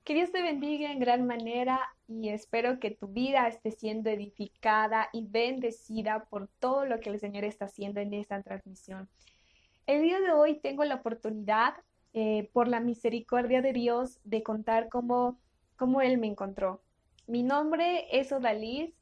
Que Dios te bendiga en gran manera y espero que tu vida esté siendo edificada y bendecida por todo lo que el Señor está haciendo en esta transmisión. El día de hoy tengo la oportunidad, por la misericordia de Dios, de contar cómo Él me encontró. Mi nombre es Odalis,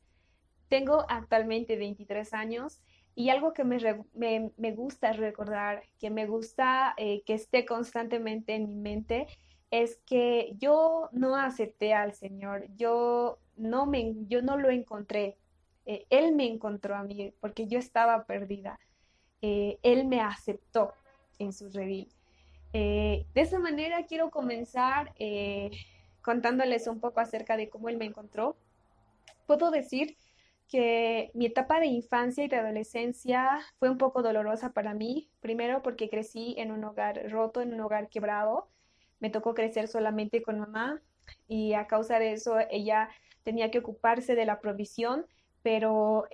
tengo actualmente 23 años y algo que me gusta recordar, que me gusta que esté constantemente en mi mente, es que yo no acepté al Señor, yo no lo encontré. Él me encontró a mí porque yo estaba perdida. Él me aceptó en su redil. De esa manera quiero comenzar contándoles un poco acerca de cómo Él me encontró. Puedo decir que mi etapa de infancia y de adolescencia fue un poco dolorosa para mí, primero porque crecí en un hogar roto, en un hogar quebrado. Me tocó crecer solamente con mamá y a causa de eso ella tenía que ocuparse de la provisión, pero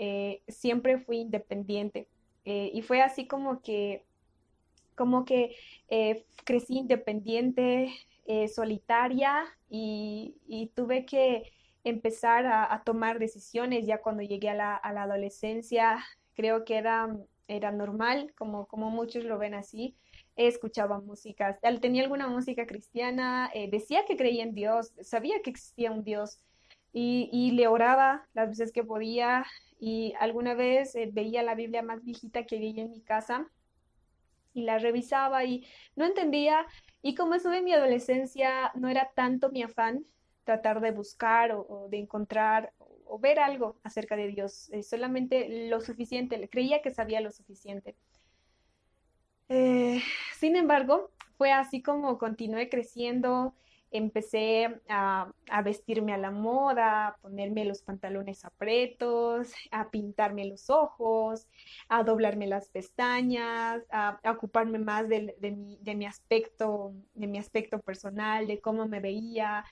siempre fui independiente. Y fue así como que crecí independiente, solitaria y tuve que empezar a tomar decisiones ya cuando llegué a la adolescencia. Creo que era normal, como muchos lo ven así. Escuchaba música, tenía alguna música cristiana, decía que creía en Dios, sabía que existía un Dios y le oraba las veces que podía y alguna vez veía la Biblia más viejita que vi en mi casa y la revisaba y no entendía. Y como estuve en mi adolescencia, no era tanto mi afán tratar de buscar o de encontrar o ver algo acerca de Dios, solamente lo suficiente, le creía que sabía lo suficiente. Eh, Sin embargo, fue así como continué creciendo, empecé a vestirme a la moda, a ponerme los pantalones apretos, a pintarme los ojos, a doblarme las pestañas, a ocuparme más de mi aspecto personal, de cómo me veía.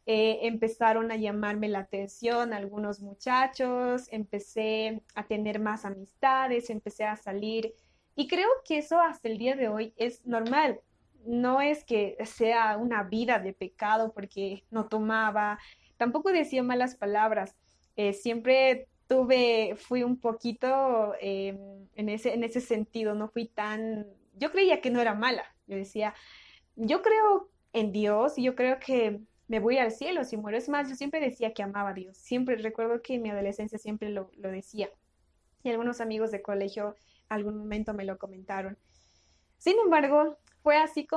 Empezaron a llamarme la atención algunos muchachos, empecé a tener más amistades, empecé a salir y creo que eso hasta el día de hoy es normal. No es que sea una vida de pecado porque no tomaba, tampoco decía malas palabras. Siempre fui un poquito en ese sentido, no fui tan, yo creía que no era mala. Yo decía, yo creo en Dios y yo creo que me voy al cielo si muero. Es más, yo siempre decía que amaba a Dios. Siempre recuerdo que en mi adolescencia siempre lo decía y algunos amigos de colegio algún momento me lo comentaron. Sin embargo, fue así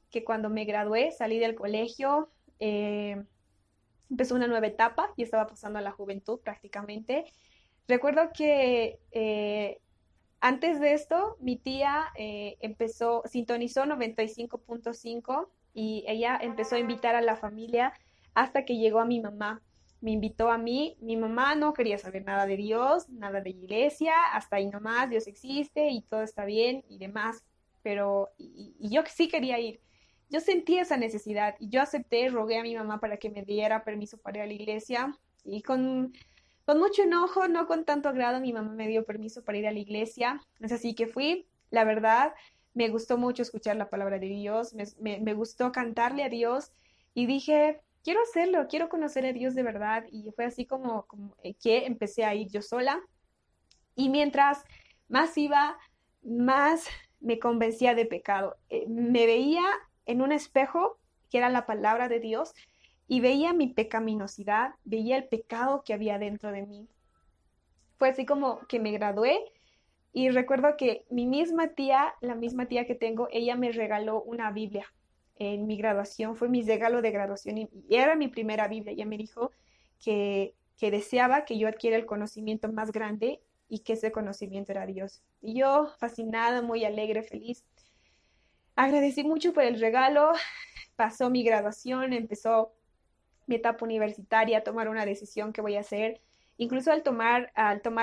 que cuando me gradué, salí del colegio, empezó una nueva etapa y estaba pasando a la juventud prácticamente. Recuerdo que antes de esto, mi tía sintonizó 95.5 y ella empezó a invitar a la familia hasta que llegó a mi mamá. Me invitó a mí, mi mamá no quería saber nada de Dios, nada de iglesia, hasta ahí nomás, Dios existe y todo está bien y demás, pero y yo sí quería ir. Yo sentí esa necesidad y yo acepté, rogué a mi mamá para que me diera permiso para ir a la iglesia y con mucho enojo, no con tanto agrado, mi mamá me dio permiso para ir a la iglesia. Es así que fui. La verdad, me gustó mucho escuchar la palabra de Dios, me gustó cantarle a Dios y dije, quiero hacerlo, quiero conocer a Dios de verdad. Y fue así como que empecé a ir yo sola. Y mientras más iba, más me convencía de pecado. Me veía en un espejo, que era la palabra de Dios, y veía mi pecaminosidad, veía el pecado que había dentro de mí. Fue así como que me gradué y recuerdo que mi misma tía, la misma tía que tengo, ella me regaló una Biblia en mi graduación, fue mi regalo de graduación y era mi primera Biblia. Ella me dijo que deseaba que yo adquiera el conocimiento más grande y que ese conocimiento era Dios. Y yo, fascinada, muy alegre, feliz, agradecí mucho por el regalo. Pasó mi graduación, empezó mi etapa universitaria, tomar una decisión que voy a hacer. Incluso al tomar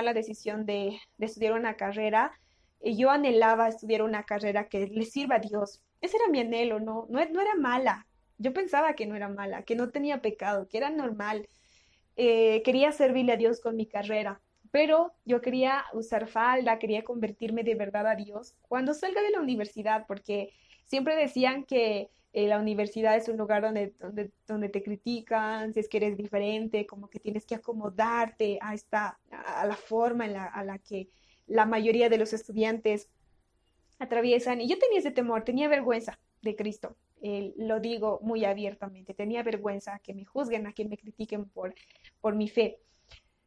la decisión de estudiar una carrera, yo anhelaba estudiar una carrera que le sirva a Dios. Ese era mi anhelo, no era mala. Yo pensaba que no era mala, que no tenía pecado, que era normal. Quería servirle a Dios con mi carrera, pero yo quería usar falda, quería convertirme de verdad a Dios cuando salga de la universidad, porque siempre decían que La universidad es un lugar donde te critican, si es que eres diferente, como que tienes que acomodarte a la forma a la que la mayoría de los estudiantes atraviesan. Y yo tenía ese temor, tenía vergüenza de Cristo. Lo digo muy abiertamente, tenía vergüenza a que me juzguen, a que me critiquen por mi fe.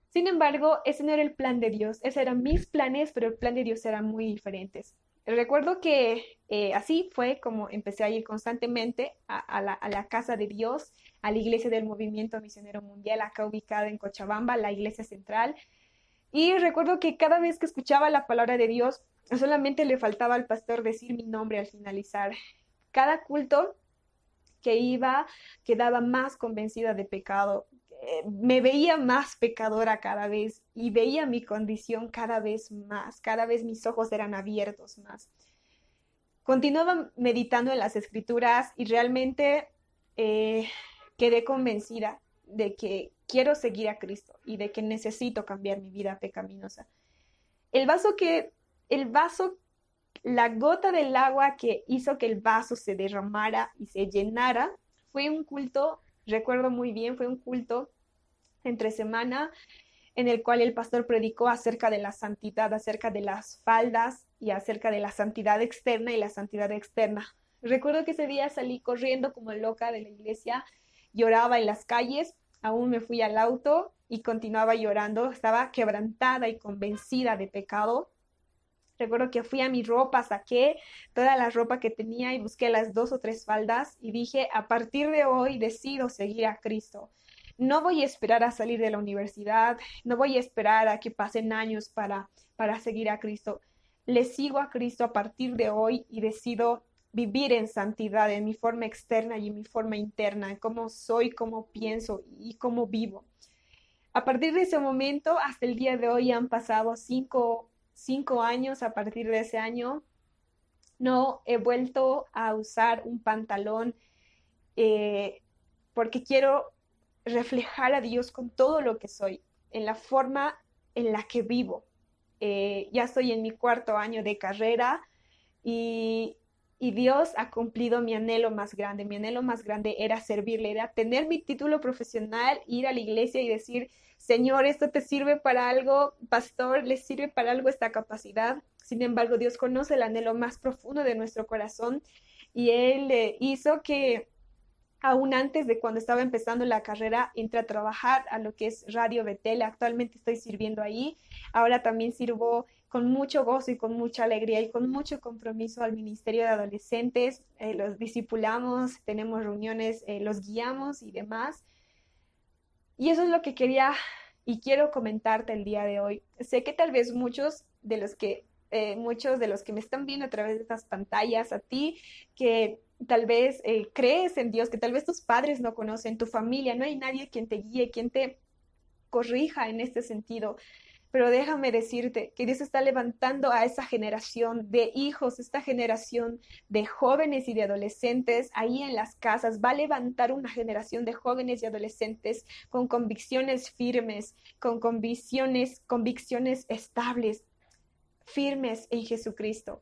Sin embargo, ese no era el plan de Dios, esos eran mis planes, pero el plan de Dios eran muy diferentes. Recuerdo que así fue como empecé a ir constantemente a la casa de Dios, a la iglesia del Movimiento Misionero Mundial, acá ubicada en Cochabamba, la iglesia central. Y recuerdo que cada vez que escuchaba la palabra de Dios, solamente le faltaba al pastor decir mi nombre al finalizar. Cada culto que iba quedaba más convencida de pecado. Me veía más pecadora cada vez y veía mi condición cada vez más, cada vez mis ojos eran abiertos más. Continuaba meditando en las escrituras y realmente eh, quedé convencida de que quiero seguir a Cristo y de que necesito cambiar mi vida pecaminosa. El vaso que, el vaso, la gota del agua que hizo que el vaso se derramara y se llenara fue un culto, recuerdo muy bien, fue un culto entre semana en el cual el pastor predicó acerca de la santidad, acerca de las faldas y acerca de la santidad externa y la santidad externa. Recuerdo que ese día salí corriendo como loca de la iglesia, lloraba en las calles, aún me fui al auto y continuaba llorando, estaba quebrantada y convencida de pecado. Recuerdo que fui a mi ropa, saqué toda la ropa que tenía y busqué las 2 o 3 faldas y dije, a partir de hoy decido seguir a Cristo. No voy a esperar a salir de la universidad, no voy a esperar a que pasen años para seguir a Cristo. Le sigo a Cristo a partir de hoy y decido vivir en santidad, en mi forma externa y en mi forma interna, en cómo soy, cómo pienso y cómo vivo. A partir de ese momento, hasta el día de hoy han pasado 5 años. A partir de ese año, no he vuelto a usar un pantalón eh, porque quiero reflejar a Dios con todo lo que soy, en la forma en la que vivo. Ya estoy en mi 4 año de carrera y, y Dios ha cumplido mi anhelo más grande. Mi anhelo más grande era servirle, era tener mi título profesional, ir a la iglesia y decir, Señor, esto te sirve para algo, pastor, ¿le sirve para algo esta capacidad? Sin embargo, Dios conoce el anhelo más profundo de nuestro corazón y Él hizo que aún antes de cuando estaba empezando la carrera, entré a trabajar a lo que es Radio Betel. Actualmente estoy sirviendo ahí. Ahora también sirvo con mucho gozo y con mucha alegría y con mucho compromiso al Ministerio de Adolescentes. Los discipulamos, tenemos reuniones, los guiamos y demás. Y eso es lo que quería y quiero comentarte el día de hoy. Sé que tal vez muchos de los que me están viendo a través de estas pantallas, a ti que tal vez crees en Dios, que tal vez tus padres no conocen, tu familia, no hay nadie quien te guíe, quien te corrija en este sentido. Pero déjame decirte que Dios está levantando a esa generación de hijos, esta generación de jóvenes y de adolescentes ahí en las casas. Va a levantar una generación de jóvenes y adolescentes con convicciones firmes, con convicciones estables, firmes en Jesucristo.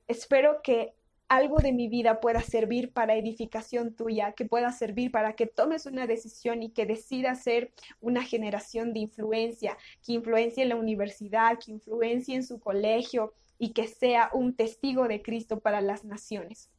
Espero que algo de mi vida pueda servir para edificación tuya, que pueda servir para que tomes una decisión y que decidas ser una generación de influencia, que influencie en la universidad, que influencie en su colegio y que sea un testigo de Cristo para las naciones.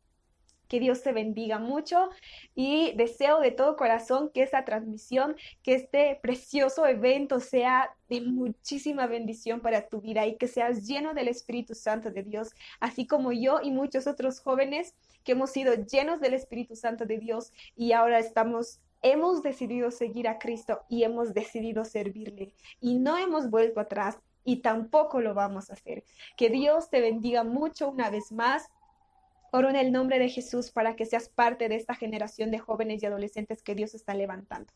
Que Dios te bendiga mucho y deseo de todo corazón que esta transmisión, que este precioso evento sea de muchísima bendición para tu vida y que seas lleno del Espíritu Santo de Dios, así como yo y muchos otros jóvenes que hemos sido llenos del Espíritu Santo de Dios y ahora hemos decidido seguir a Cristo y hemos decidido servirle y no hemos vuelto atrás y tampoco lo vamos a hacer. Que Dios te bendiga mucho una vez más. Oro en el nombre de Jesús para que seas parte de esta generación de jóvenes y adolescentes que Dios está levantando.